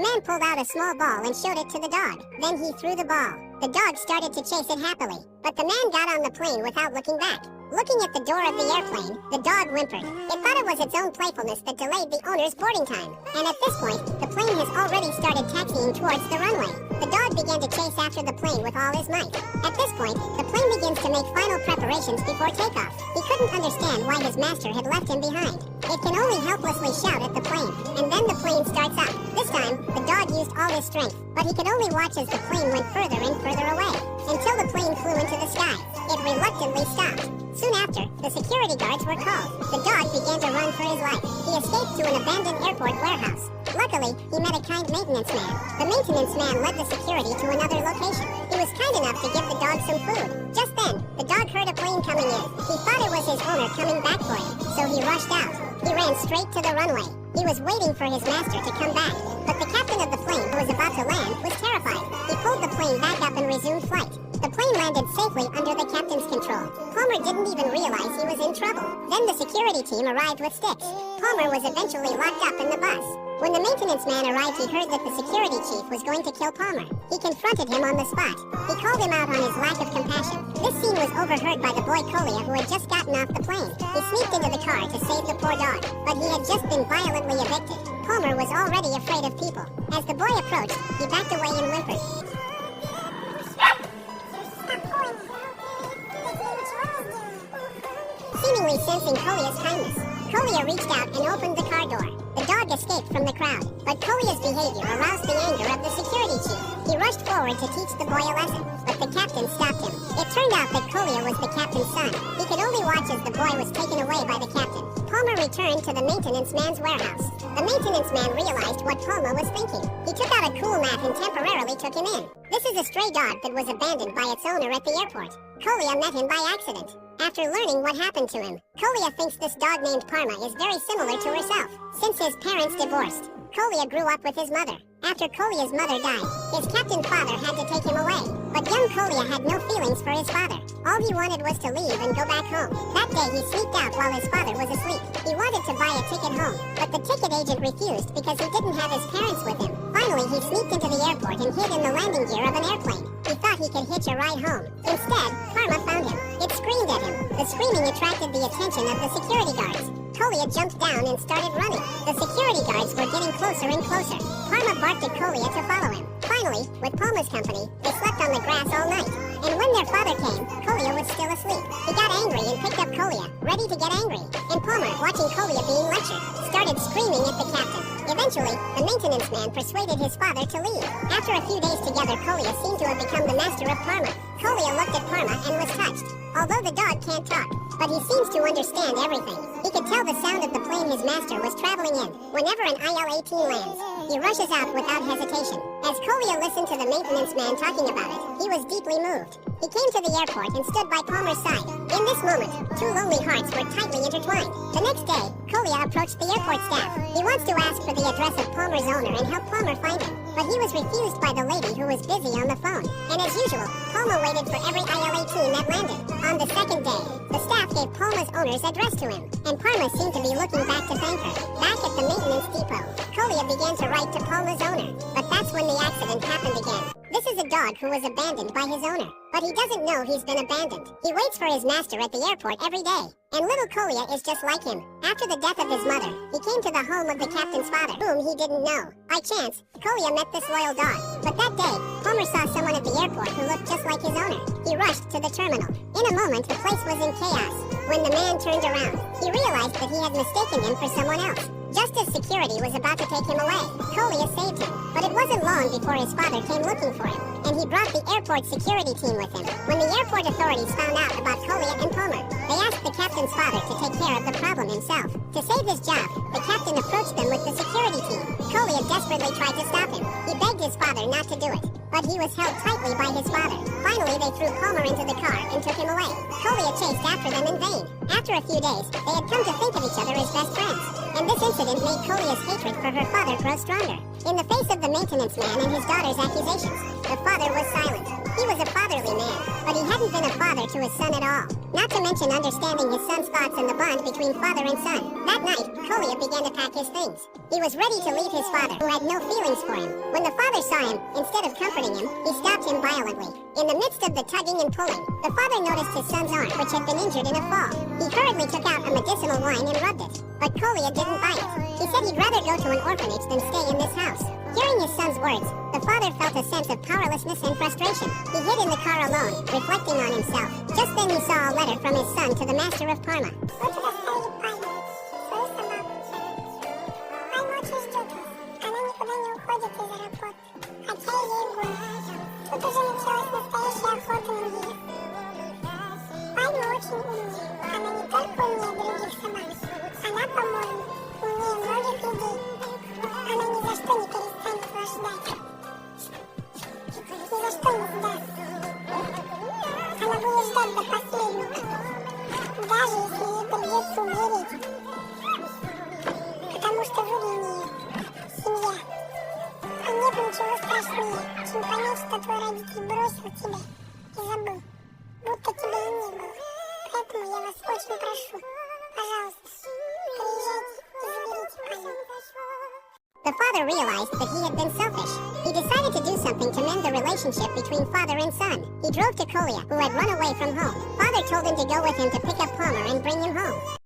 man pulled out a small ball and showed it to the dog. Then he threw the ball. The dog started to chase it happily, but the man got on the plane without looking back. Looking at the door of the airplane, the dog whimpered. It thought it was its own playfulness that delayed the owner's boarding time. And at this point, the plane has already started taxiing towards the runway. The dog began to chase after the plane with all his might. At this point, the plane begins to make final preparations before takeoff. He couldn't understand why his master had left him behind. It can only helplessly shout at the plane, and then the plane starts up. This time, the dog used all his strength, but he could only watch as the plane went further and further away, until the plane flew into the sky. It reluctantly stopped. Soon after, the security guards were called. The dog began to run for his life. He escaped to an abandoned airport warehouse. Luckily, he met a kind maintenance man. The maintenance man led the security to another location. He was kind enough to give the dog some food. Just then, the dog heard a plane coming in. He thought it was his owner coming back for him, so he rushed out. He ran straight to the runway. He was waiting for his master to come back, but the captain of the plane, who was about to land, was terrified. He pulled the plane back up and resumed flight. The plane landed safely under the captain's control. Palmer didn't even realize he was in trouble. Then the security team arrived with sticks. Palmer was eventually locked up in the bus. When the maintenance man arrived, he heard that the security chief was going to kill Palmer. He confronted him on the spot. He called him out on his lack of compassion. This scene was overheard by the boy Colia, who had just gotten off the plane. He sneaked into the car to save the poor dog, but he had just been violently evicted. Palmer was already afraid of people. As the boy approached, he backed away and whimpered. Seemingly sensing Colia's kindness, Colia reached out and opened the car door. The dog escaped from the crowd, but Colia's behavior aroused the anger of the security chief. He rushed forward to teach the boy a lesson, but the captain stopped him. It turned out that Colia was the captain's son. He could only watch as the boy was taken away by the captain. Palmer returned to the maintenance man's warehouse. The maintenance man realized what Palmer was thinking. He took out a cool mat and temporarily took him in. This is a stray dog that was abandoned by its owner at the airport. Colia met him by accident. After learning what happened to him, Colia thinks this dog named Parma is very similar to herself. Since his parents divorced, Colia grew up with his mother. After Colia's mother died, his captain father had to take him away. But young Colia had no feelings for his father. All he wanted was to leave and go back home. That day he sneaked out while his father was asleep. He wanted to buy a ticket home, but the ticket agent refused because he didn't have his parents with him. Finally, he sneaked into the airport and hid in the landing gear of an airplane. He thought he could hitch a ride home. Instead, Parma found him. It screamed at him. The screaming attracted the attention of the security guards. Colia jumped down and started running. The security guards were getting closer and closer. Parma barked at Colia to follow him. Finally, with Palma's company, they slept on the grass all night. And when their father came, Colia was still asleep. He got angry and picked up Colia, ready to get angry. And Palmer, watching Colia being lectured, started screaming at the captain. Eventually, the maintenance man persuaded his father to leave. After a few days together, Colia seemed to have become the master of Parma. Colia looked at Parma and was touched. Although the dog can't talk, but he seems to understand everything. He could tell the sound of the plane his master was traveling in. Whenever an IL-18 lands, he rushes out without hesitation. As Colia listened to the maintenance man talking about it, he was deeply moved. He came to the airport and stood by Palmer's side. In this moment, two lonely hearts were tightly intertwined. The next day, Colia approached the airport staff. He wants to ask for the address of Palmer's owner and help Palmer find him. But he was refused by the lady who was busy on the phone. And as usual, Palmer waited for every IL-18 that landed. On the second day, the staff gave Palmer's owner's address to him, and Parma seemed to be looking back to thank her. Back at the maintenance depot, Colia began to write to Palmer's owner, but that's when the accident happened again. This is a dog who was abandoned by his owner, but he doesn't know he's been abandoned. He waits for his master at the airport every day, and little Colia is just like him. After the death of his mother, he came to the home of the captain's father, whom he didn't know. By chance, Colia met this loyal dog, but that day, Palmer saw someone at the airport who looked just like his owner. He rushed to the terminal. In a moment, the place was in chaos. When the man turned around, he realized that he had mistaken him for someone else. Just as security was about to take him away, Colia saved him. But it wasn't long before his father came looking for him, and he brought the airport security team with him. When the airport authorities found out about Colia and Palmer, they asked the captain's father to take care of the problem himself. To save his job, the captain approached them with the security team. Colia desperately tried to stop him. He begged his father not to do it, but he was held tightly by his father. Finally, they threw Palmer into the car and took him away. Colia chased after them in vain. After a few days, they had come to think of each other as best friends, and this incident made Kolia's hatred for her father grow stronger. In the face of the maintenance man and his daughter's accusations, the father was silent. He was a fatherly man, but he hadn't been a father to his son at all, not to mention understanding his son's thoughts and the bond between father and son. That night, Kolia began to pack his things. He was ready to leave his father, who had no feelings for him. When the father saw him, instead of comforting him, he stopped him violently. In the midst of the tugging and pulling, the father noticed his son's arm, which had been injured in a fall. He hurriedly took out a medicinal wine and rubbed it, but Kolia didn't bite. He said he'd rather go to an orphanage than stay in this house. Hearing his son's words, the father felt a sense of powerlessness and frustration. He hid in the car alone, reflecting on himself. Just then he saw a letter from his son to the master of Parma. Она будет ждать до последнего, даже если ей придется умереть, потому что вы для нее семья. А нет ничего страшнее, чем понять, что твой родитель бросил тебя и забыл, будто тебя и не было. Поэтому я вас очень прошу, пожалуйста, приезжайте и заберите Полину. The father realized that he had been selfish. He decided to do something to mend the relationship between father and son. He drove to Kolia, who had run away from home. Father told him to go with him to pick up Palmer and bring him home.